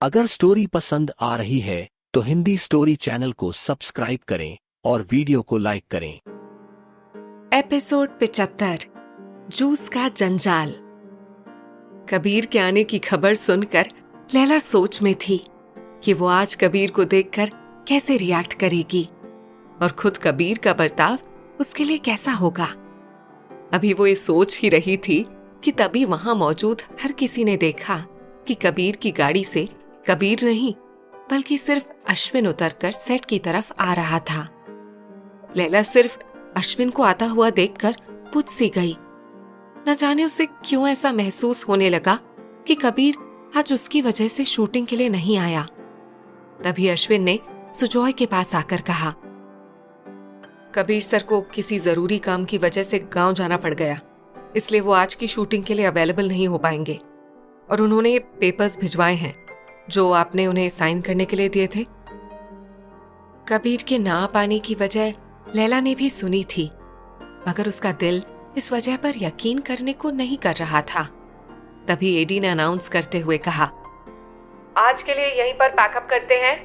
अगर स्टोरी पसंद आ रही है तो हिंदी स्टोरी चैनल को सब्सक्राइब करें और वीडियो को लाइक करें। एपिसोड 75 जूस का जंजाल। कबीर के आने की खबर सुनकर लैला सोच में थी कि वो आज कबीर को देखकर कैसे रिएक्ट करेगी और खुद कबीर का बर्ताव उसके लिए कैसा होगा। अभी वो ये सोच ही रही थी कि तभी वहां मौजूद हर किसी ने देखा कि कबीर की गाड़ी से कबीर नहीं बल्कि सिर्फ अश्विन उतरकर सेट की तरफ आ रहा था। लैला सिर्फ अश्विन को आता हुआ देखकर बुझ सी गई। न जाने उसे क्यों ऐसा महसूस होने लगा कि कबीर आज उसकी वजह से शूटिंग के लिए नहीं आया। तभी अश्विन ने सुजॉय के पास आकर कहा, कबीर सर को किसी जरूरी काम की वजह से गांव जाना पड़ गया, इसलिए वो आज की शूटिंग के लिए अवेलेबल नहीं हो पाएंगे और उन्होंने पेपर्स भिजवाए हैं जो आपने उन्हें साइन करने के लिए दिए थे। कबीर के ना पाने की वजह लैला ने भी सुनी थी, मगर उसका दिल इस वजह पर यकीन करने को नहीं कर रहा था। तभी एडी ने अनाउंस करते हुए कहा, आज के लिए यहीं पर पैकअप करते हैं,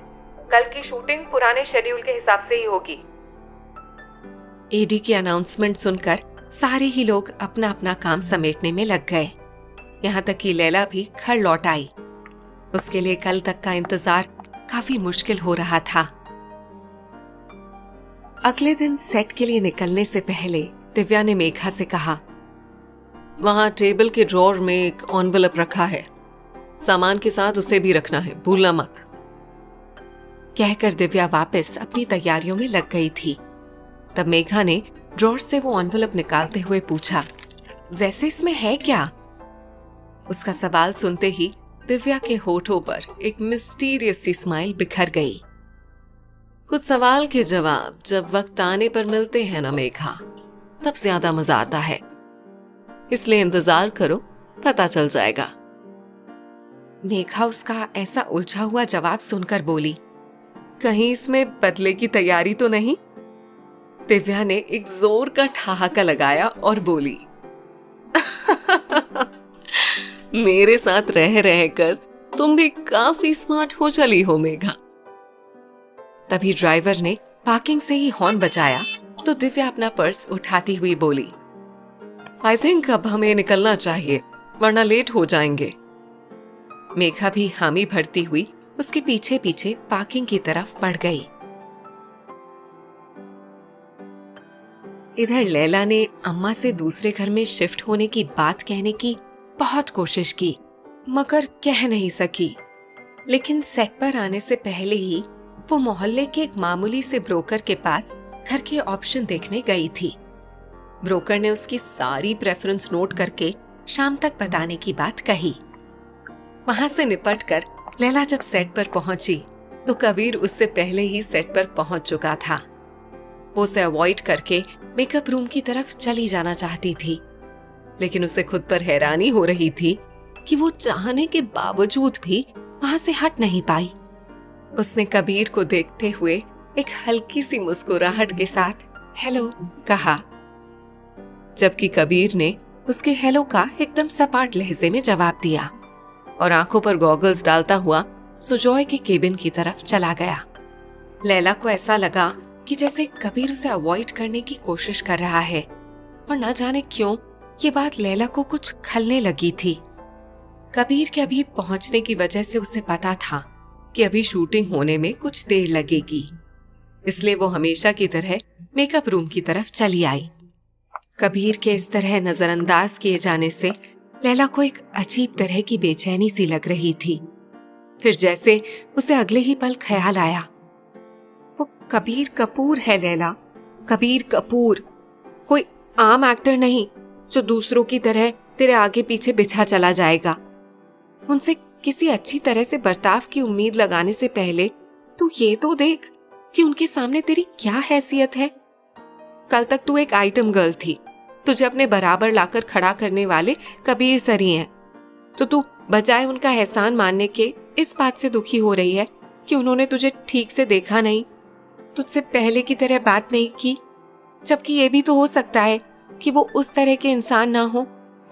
कल की शूटिंग पुराने शेड्यूल के हिसाब से ही होगी। एडी की अनाउंसमेंट सुनकर सारे ही लोग अपना अपना काम समेटने में लग गए। यहाँ तक कि लैला भी घर लौट आई। उसके लिए कल तक का इंतजार काफी मुश्किल हो रहा था। अगले दिन सेट के लिए निकलने से पहले दिव्या ने मेघा से कहा, वहां टेबल के ड्रॉर में एक एनवेलप रखा है, सामान के साथ उसे भी रखना है, भूलना मत। कहकर दिव्या वापस अपनी तैयारियों में लग गई थी। तब मेघा ने ड्रॉर से वो एनवेलप निकालते हुए पूछा, वैसे इसमें है क्या? उसका सवाल सुनते ही दिव्या के होठों पर एक मिस्टीरियस सी स्माइल बिखर गई। कुछ सवाल के जवाब जब वक्त आने पर मिलते हैं ना मेघा, तब ज्यादा मजा आता है, इसलिए इंतजार करो, पता चल जाएगा। मेघा उसका ऐसा उलझा हुआ जवाब सुनकर बोली, कहीं इसमें बदले की तैयारी तो नहीं? दिव्या ने एक जोर का ठहाका लगाया और बोली, मेरे साथ रह रहकर तुम भी काफी स्मार्ट हो चली हो मेघा। तभी ड्राइवर ने पार्किंग से ही हॉर्न बजाया तो दिव्या अपना पर्स उठाती हुई बोली, आई थिंक अब हमें निकलना चाहिए वरना लेट हो जाएंगे। मेघा भी हामी भरती हुई उसके पीछे पीछे पार्किंग की तरफ बढ़ गई। इधर लैला ने अम्मा से दूसरे घर में शिफ्ट होने की बात कहने की बहुत कोशिश की, मगर कह नहीं सकी। लेकिन सेट पर आने से पहले ही वो मोहल्ले के एक मामूली से ब्रोकर के पास घर के ऑप्शन देखने गई थी। ब्रोकर ने उसकी सारी प्रेफरेंस नोट करके शाम तक बताने की बात कही। वहां से निपटकर लैला जब सेट पर पहुंची तो कबीर उससे पहले ही सेट पर पहुंच चुका था। वो उसे अवॉइड करके मेकअप रूम की तरफ चली जाना चाहती थी, लेकिन उसे खुद पर हैरानी हो रही थी कि वो चाहने के बावजूद भी वहां से हट नहीं पाई। उसने कबीर को देखते हुए एक हल्की सी मुस्कुराहट के साथ हेलो कहा, जबकि कबीर ने उसके हेलो का एकदम सपाट लहजे में जवाब दिया और आंखों पर गॉगल्स डालता हुआ सुजॉय के केबिन की तरफ चला गया। लैला को ऐसा लगा कि जैसे कबीर उसे अवॉइड करने की कोशिश कर रहा है और न जाने क्यों ये बात लैला को कुछ खलने लगी थी। कबीर के अभी पहुंचने की वजह से उसे पता था कि अभी शूटिंग होने में कुछ देर लगेगी, इसलिए वो हमेशा की तरह मेकअप रूम की तरफ चली आई। कबीर के इस तरह नजरअंदाज किए जाने से लैला को एक अजीब तरह की बेचैनी सी लग रही थी। फिर जैसे उसे अगले ही पल ख्याल आया, वो कबीर कपूर है लैला, कबीर कपूर, कोई आम एक्टर नहीं जो दूसरों की तरह तेरे आगे पीछे बिछा चला जाएगा। उनसे किसी अच्छी तरह से बर्ताव की उम्मीद लगाने से पहले तू ये तो देख कि उनके सामने तेरी क्या हैसियत है। कल तक तू एक आइटम गर्ल थी, तुझे अपने बराबर लाकर खड़ा करने वाले कबीर सर ही हैं, तो तू बजाय उनका एहसान मानने के इस बात से दुखी हो रही है कि उन्होंने तुझे ठीक से देखा नहीं, तुझसे पहले की तरह बात नहीं की, जबकि ये भी तो हो सकता है कि वो उस तरह के इंसान ना हो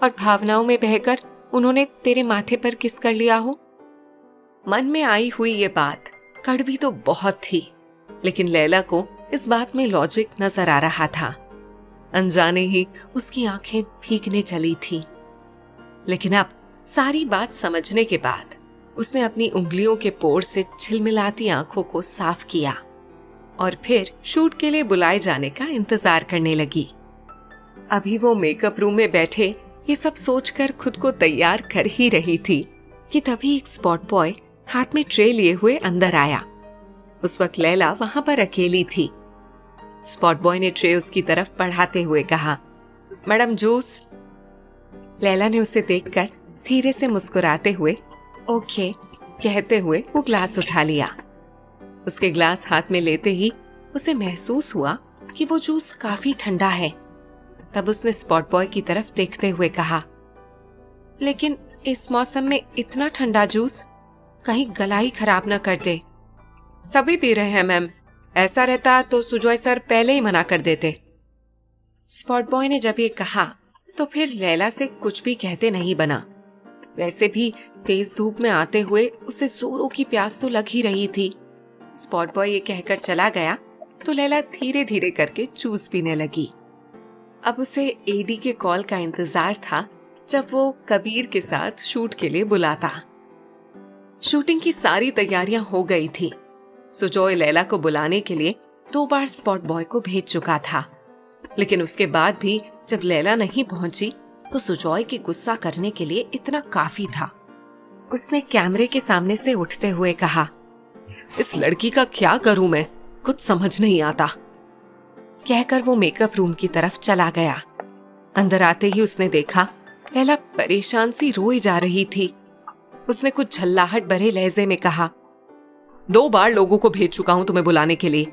और भावनाओं में बहकर उन्होंने तेरे माथे पर किस कर लिया हो। मन में आई हुई ये बात कड़वी तो बहुत थी, लेकिन लैला को इस बात में लॉजिक नजर आ रहा था। अनजाने ही उसकी आंखें भीगने चली थी। लेकिन अब सारी बात समझने के बाद उसने अपनी उंगलियों के पोर से झिलमिलाती आंखों को साफ किया और फिर शूट के लिए बुलाए जाने का इंतजार करने लगी। अभी वो मेकअप रूम में बैठे ये सब सोचकर खुद को तैयार कर ही रही थी कि तभी एक स्पॉट बॉय हाथ में ट्रे लिए हुए अंदर आया। उस वक्त लैला वहां पर अकेली थी। स्पॉट बॉय ने ट्रे उसकी तरफ बढ़ाते हुए कहा, मैडम जूस। लैला ने उसे देखकर धीरे से मुस्कुराते हुए ओके कहते हुए वो ग्लास उठा लिया। उसके ग्लास हाथ में लेते ही उसे महसूस हुआ कि वो जूस काफी ठंडा है। तब उसने स्पॉट बॉय की तरफ देखते हुए कहा, लेकिन इस मौसम में इतना ठंडा जूस कहीं गला ही खराब न कर दे। सभी पी रहे हैं मैम, ऐसा रहता तो सुजॉय सर पहले ही मना कर देते। स्पॉट बॉय ने जब ये कहा तो फिर लैला से कुछ भी कहते नहीं बना। वैसे भी तेज धूप में आते हुए उसे जोरों की प्यास तो लग ही रही थी। स्पॉट बॉय ये कहकर चला गया तो लैला धीरे धीरे करके जूस पीने लगी। अब उसे एडी के कॉल का इंतजार था जब वो कबीर के साथ शूट के लिए बुलाता। शूटिंग की सारी तैयारियां हो गई थी। सुजॉय लैला को बुलाने के लिए 2 बार स्पॉट बॉय को भेज चुका था, लेकिन उसके बाद भी जब लैला नहीं पहुंची तो सुजॉय के गुस्सा करने के लिए इतना काफी था। उसने कैमरे के सामने से उठते हुए कहा, इस लड़की का क्या करूं मैं, कुछ समझ नहीं आता। कहकर वो मेकअप रूम की तरफ चला गया। अंदर आते ही उसने देखा लैला परेशान सी रोई जा रही थी। उसने कुछ झल्लाहट भरे लहजे में कहा, 2 बार लोगों को भेज चुका हूं तुम्हें बुलाने के लिए,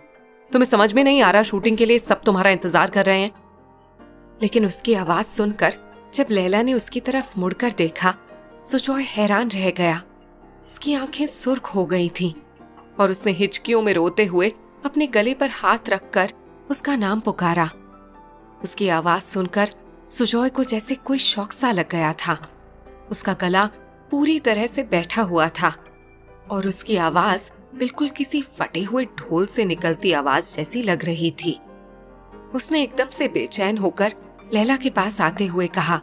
तुम्हें समझ में नहीं आ रहा शूटिंग के लिए सब तुम्हारा इंतजार कर रहे हैं। लेकिन उसकी आवाज सुनकर जब लैला ने उसकी तरफ मुड़कर देखा, सुजॉय हैरान रह गया। उसकी आंखें सुर्ख हो गई थीं और उसने हिचकियों में रोते हुए अपने गले पर हाथ रखकर उसका नाम पुकारा। उसकी आवाज सुनकर सुजॉय को जैसे कोई शौक सा लग गया था। उसका गला पूरी तरह से बैठा हुआ था और उसकी आवाज बिल्कुल किसी फटे हुए ढोल से निकलती आवाज जैसी लग रही थी। उसने एकदम से बेचैन होकर लैला के पास आते हुए कहा,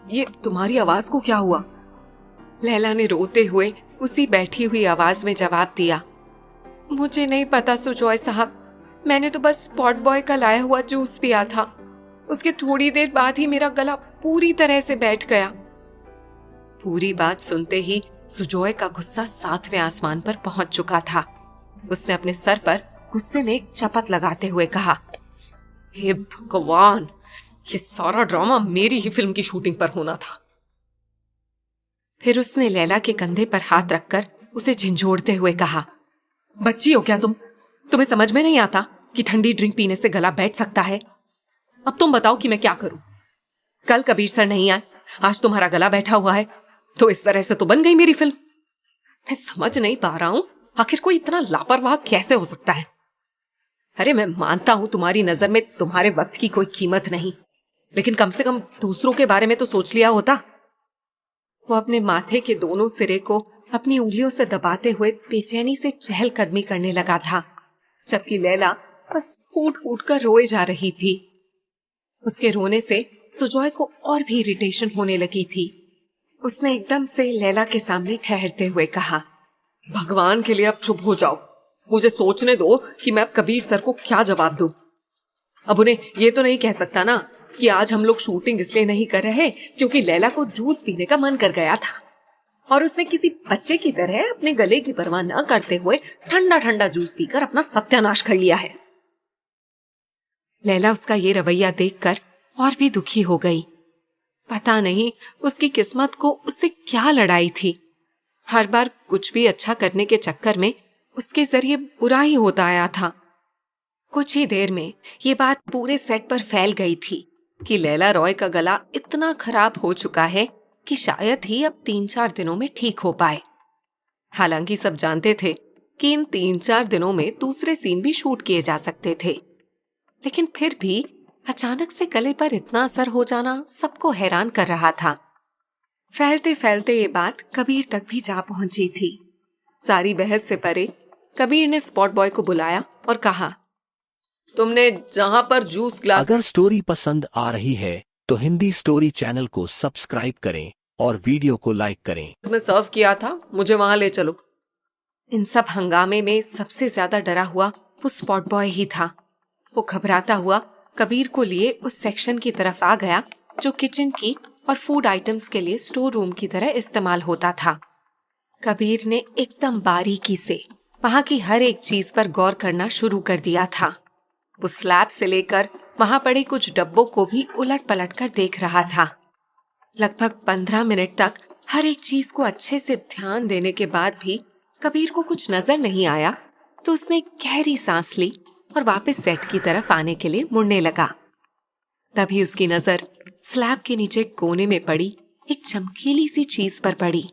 ये तुम्हारी आवाज को क्या हुआ? लैला ने रोते हुए उसी बैठी हुई आवाज में जवाब दिया, मुझे नहीं पता सुजॉय साहब, मैंने तो बस स्पॉट बॉय का लाया हुआ जूस पिया था। उसके थोड़ी देर बाद ही मेरा गला पूरी तरह से बैठ गया। पूरी बात सुनते ही सुजॉय का गुस्सा 7वें आसमान पर पहुंच चुका था। उसने अपने सर पर गुस्से में एक चपत लगाते हुए कहा, हे भगवान, ये सारा ड्रामा मेरी ही फिल्म की शूटिंग पर होना था। फिर उसने लैला के कंधे पर हाथ रखकर उसे झंझोड़ते हुए कहा, बच्ची हो क्या तुम? तुम्हें समझ में नहीं आता कि ठंडी ड्रिंक पीने से गला बैठ सकता है? अब तुम बताओ कि मैं क्या करूं? कल कबीर सर नहीं आए, आज तुम्हारा गला बैठा हुआ है, तो इस तरह से तो बन गई मेरी फिल्म। मैं समझ नहीं पा रहा हूं आखिर कोई इतना लापरवाह कैसे हो सकता है। अरे मैं मानता हूं तुम्हारी नजर में तुम्हारे वक्त की कोई कीमत नहीं, लेकिन कम से कम दूसरों के बारे में तो सोच लिया होता। वो अपने माथे के दोनों सिरे को अपनी उंगलियों से दबाते हुए बेचैनी से चहलकदमी करने लगा था, जबकि लैला बस फूट फूट कर रोए जा रही थी। उसके रोने से सुजॉय को और भी इरिटेशन होने लगी थी। उसने एकदम से लैला के सामने ठहरते हुए कहा, भगवान के लिए अब चुप हो जाओ, मुझे सोचने दो कि मैं अब कबीर सर को क्या जवाब दूं। अब उन्हें ये तो नहीं कह सकता ना कि आज हम लोग शूटिंग इसलिए नहीं कर रहे क्योंकि लैला को जूस पीने का मन कर गया था और उसने किसी बच्चे की तरह अपने गले की परवाह न करते हुए ठंडा ठंडा जूस पीकर अपना सत्यानाश कर लिया है। लैला उसका ये रवैया देखकर और भी दुखी हो गई। पता नहीं उसकी किस्मत को उससे क्या लड़ाई थी। हर बार कुछ भी अच्छा करने के चक्कर में उसके जरिए बुरा ही होता आया था। कुछ ही देर में ये बात पूरे सेट पर फैल गई थी कि लैला रॉय का गला इतना खराब हो चुका है कि शायद ही अब 3-4 दिनों में ठीक हो पाए। हालांकि सब जानते थे कि इन 3-4 दिनों में दूसरे सीन भी शूट किए जा सकते थे, लेकिन फिर भी अचानक से गले पर इतना असर हो जाना सबको हैरान कर रहा था। फैलते फैलते ये बात कबीर तक भी जा पहुंची थी सारी बहस से परे कबीर ने स्पॉट बॉय को बुलाया और कहा, तुमने जहां पर जूस ग्लास अगर स्टोरी पसंद आ रही है तो हिंदी स्टोरी चैनल को सब्सक्राइब करें और वीडियो को लाइक करें। में सर्व किया था, मुझे वहां ले चलो। इन सब हंगामे में सबसे ज्यादा डरा हुआ वो स्पॉट बॉय ही था। वो घबराता हुआ कबीर को लिए उस सेक्शन की तरफ आ गया जो किचन की और फूड आइटम्स के लिए स्टोर रूम की तरह इस्तेमाल होता था। कबीर ने एकदम बारीकी से वहां की हर एक चीज पर गौर करना शुरू कर दिया था। वो स्लैब से लेकर वहां पड़े कुछ डब्बों को भी उलट पलट कर देख रहा था। लगभग 15 मिनट तक हर एक चीज को अच्छे से ध्यान देने के बाद भी कबीर को कुछ नजर नहीं आया तो उसने गहरी सांस ली और वापस सेट की तरफ आने के लिए मुड़ने लगा। तभी उसकी नजर स्लैब के नीचे कोने में पड़ी एक चमकीली सी चीज पर पड़ी।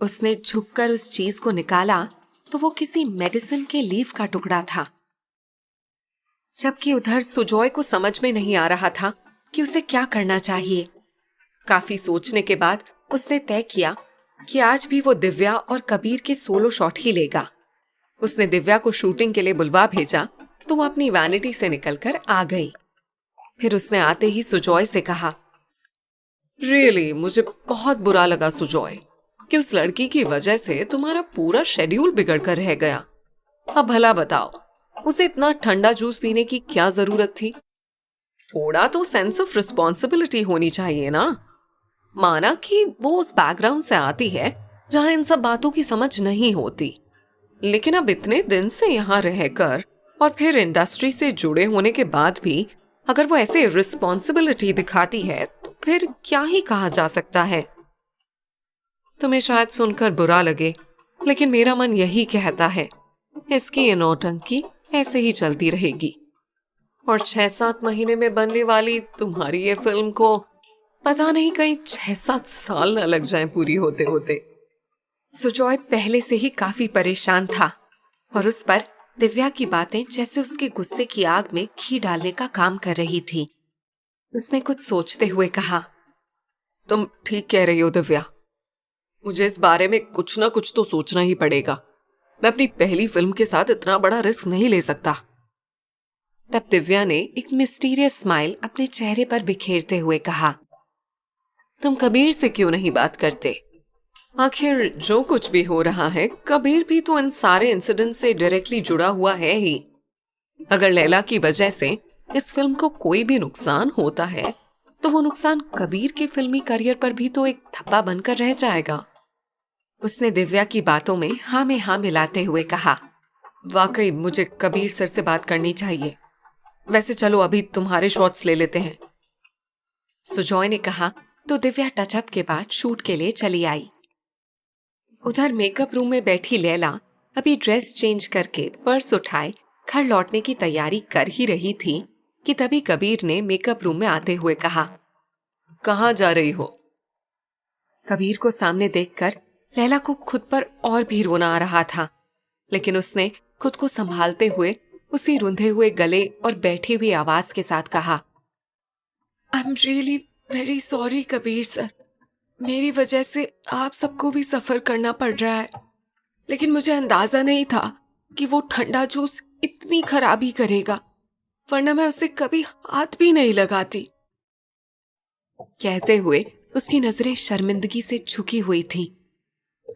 उसने झुककर उस चीज को निकाला तो वो किसी मेडिसिन के लीफ का टुकड़ा था। जबकि उधर सुजॉय को समझ में नहीं आ रहा था कि उसे क्या करना चाहिए। काफी सोचने के बाद उसने तय किया कि आज भी वो दिव्या और कबीर के सोलो शॉट ही लेगा। उसने दिव्या को शूटिंग के लिए बुलवा भेजा तो वो अपनी वैनिटी से निकलकर आ गई। फिर उसने आते ही सुजॉय से कहा, रियली मुझे बहुत बुरा लगा सुजॉय कि उस लड़की की वजह से तुम्हारा पूरा शेड्यूल बिगड़ कर रह गया। अब भला बताओ, उसे इतना ठंडा जूस पीने की क्या जरूरत थी? थोड़ा तो सेंस ऑफ रिस्पॉन्सिबिलिटी होनी चाहिए ना। माना कि वो उस बैकग्राउंड से आती है जहां इन सब बातों की समझ नहीं होती, लेकिन अब इतने दिन से यहाँ रहकर और फिर इंडस्ट्री से जुड़े होने के बाद भी अगर वो ऐसे रिस्पॉन्सिबिलिटी दिखाती है तो फिर क्या ही कहा जा सकता है। तुम्हें शायद सुनकर बुरा लगे, लेकिन मेरा मन यही कहता है इसकी ये नौटंकी ऐसे ही चलती रहेगी और 6-7 महीने में बनने वाली तुम्हारी ये फिल्म को पता नहीं कहीं 6-7 साल न लग जाएं पूरी होते होते। सुजॉय पहले से ही काफी परेशान था और उस पर दिव्या की बातें जैसे उसके गुस्से की आग में घी डालने का काम कर रही थी। उसने कुछ सोचते हुए कहा, तुम ठीक कह रही हो दिव्या, मुझे इस बारे में कुछ ना कुछ तो सोचना ही पड़ेगा। मैं अपनी पहली फिल्म के साथ इतना बड़ा रिस्क नहीं ले सकता। तब दिव्या ने एक मिस्टीरियस स्माइल अपने चेहरे पर बिखेरते हुए कहा, तुम कबीर से क्यों नहीं बात करते? आखिर जो कुछ भी हो रहा है, कबीर भी तो इन सारे इंसिडेंट से डायरेक्टली जुड़ा हुआ है ही। अगर लैला की वजह से इस फिल्म को कोई भी नुकसान होता है तो वो नुकसान कबीर के फिल्मी करियर पर भी तो एक धब्बा बनकर रह जाएगा। उसने दिव्या की बातों में हाँ में हाँ मिलाते हुए कहा, वाकई मुझे कबीर सर से बात करनी चाहिए। वैसे चलो अभी तुम्हारे शॉट्स ले लेते हैं। सुजॉय ने कहा तो दिव्या टचअप के बाद शूट के लिए चली आई। उधर मेकअप रूम में बैठी लैला अभी ड्रेस चेंज करके पर्स उठाए घर लौटने की तैयारी कर ही रही थी कि तभी कबीर ने मेकअप रूम में आते हुए कहा, कहाँ जा रही हो? कबीर को सामने देखकर लैला को खुद पर और भी रोना आ रहा था, लेकिन उसने खुद को संभालते हुए उसी रुंधे हुए गले और बैठी हुई आवाज के साथ कहा, I am really very sorry Kabir sir, मेरी वजह से आप सबको भी सफर करना पड़ रहा है, लेकिन मुझे अंदाजा नहीं था कि वो ठंडा जूस इतनी खराबी करेगा, वरना मैं उसे कभी हाथ भी नहीं लगाती। कहते हुए उसकी नजरें शर्मिंदगी से झुकी हुई थीं।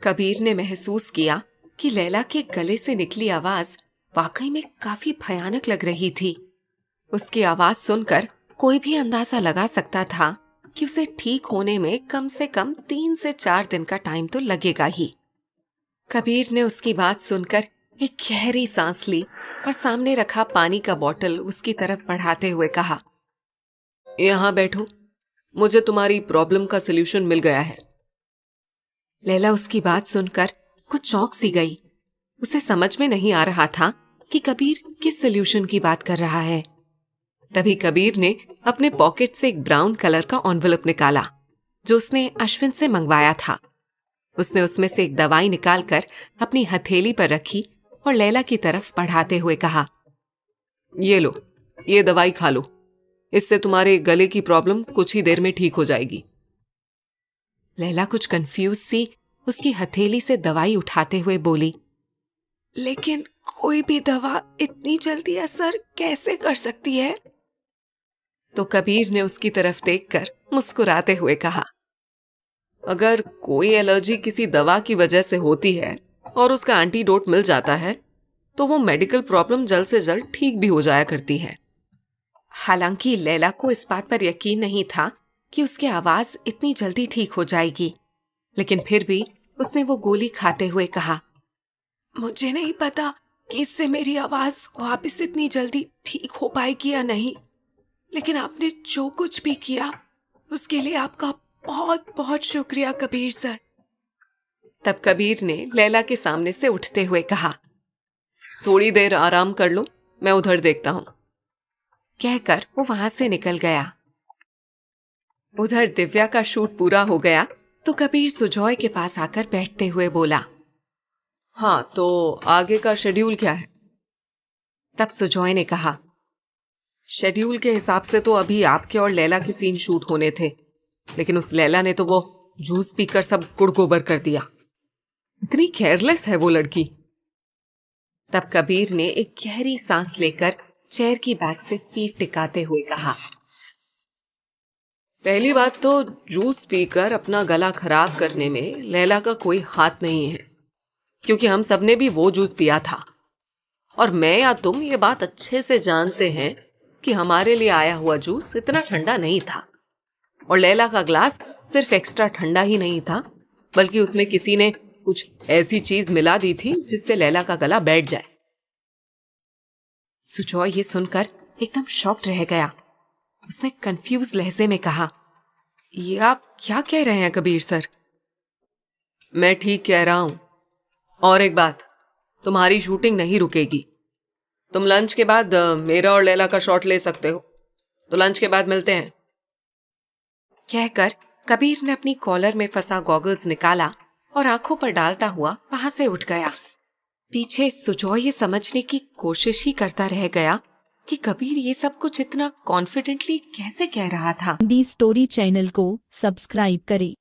कबीर ने महसूस किया कि लैला के गले से निकली आवाज वाकई में काफी भयानक लग रही थी। उसकी आवाज सुनकर कोई भी अंदाजा लगा सकता था कि उसे ठीक होने में कम से कम 3 से 4 दिन का टाइम तो लगेगा ही। कबीर ने उसकी बात सुनकर एक गहरी सांस ली और सामने रखा पानी का बोतल उसकी तरफ बढ़ाते हुए कहा, यहाँ बैठो, मुझे तुम्हारी प्रॉब्लम का सलूशन मिल गया है। लैला उसकी बात सुनकर कुछ चौंक सी गई। उसे समझ में नहीं आ रहा था कि कबीर किस सलूशन की बात कर रहा है। तभी कबीर ने अपने पॉकेट से एक ब्राउन कलर का एनवेलप निकाला जो उसने अश्विन से मंगवाया था। उसने उसमें से एक दवाई निकालकर अपनी हथेली पर रखी और लैला की तरफ बढ़ाते हुए कहा, ये लो, ये दवाई खा लो, इससे तुम्हारे गले की प्रॉब्लम कुछ ही देर में ठीक हो जाएगी। लैला कुछ कंफ्यूज सी उसकी हथेली से दवाई उठाते हुए बोली, लेकिन कोई भी दवा इतनी जल्दी असर कैसे कर सकती है? तो कबीर ने उसकी तरफ देखकर मुस्कुराते हुए कहा, अगर कोई एलर्जी किसी दवा की वजह से होती है और उसका एंटीडोट मिल जाता है तो वो मेडिकल प्रॉब्लम जल्द से जल्द ठीक भी हो जाया करती है। हालांकि लैला को इस बात पर यकीन नहीं था कि उसकी आवाज इतनी जल्दी ठीक हो जाएगी, लेकिन फिर भी उसने वो गोली खाते हुए कहा, मुझे नहीं पता कि इससे मेरी आवाज वापस इतनी जल्दी ठीक हो पाएगी या नहीं, लेकिन आपने जो कुछ भी किया उसके लिए आपका बहुत बहुत शुक्रिया कबीर सर। तब कबीर ने लैला के सामने से उठते हुए कहा, थोड़ी देर आराम कर लो, मैं उधर देखता हूं। कहकर वो वहां से निकल गया। उधर दिव्या का शूट पूरा हो गया तो कबीर सुजॉय के पास आकर बैठते हुए बोला, हाँ तो आगे का शेड्यूल क्या है? तब सुजॉय ने कहा, शेड्यूल के हिसाब से तो अभी आपके और लैला के सीन शूट होने थे, लेकिन उस लैला ने तो वो जूस पीकर सब गुड़ गोबर कर दिया। इतनी केयरलेस है वो लड़की। तब कबीर ने एक गहरी सांस लेकर चेयर की बैक से पीठ टिकाते हुए कहा, पहली बात तो जूस पीकर अपना गला खराब करने में लैला का कोई हाथ नहीं है, क्योंकि हम सबने भी वो जूस पिया था और मैं या तुम ये बात अच्छे से जानते हैं कि हमारे लिए आया हुआ जूस इतना ठंडा नहीं था और लैला का ग्लास सिर्फ एक्स्ट्रा ठंडा ही नहीं था, बल्कि उसमें किसी ने कुछ ऐसी चीज मिला दी थी जिससे लैला का गला बैठ जाए। सुजॉय ये सुनकर एकदम शॉक्ड रह गया। उसने कंफ्यूज लहजे में कहा, ये आप क्या कह रहे हैं कबीर सर? मैं ठीक कह रहा हूं। और एक बात, तुम्हारी शूटिंग नहीं रुकेगी। तुम लंच के बाद मेरा और लैला का शॉट ले सकते हो, तो लंच के बाद मिलते हैं। कहकर कबीर ने अपनी कॉलर में फंसा गॉगल्स निकाला और आंखों पर डालता हुआ वहां से उठ गया। पीछे सुजॉय ये समझने की कोशिश ही करता रह गया कि कबीर ये सब कुछ इतना कॉन्फिडेंटली कैसे कह रहा था। हिंदी स्टोरी चैनल को सब्सक्राइब करें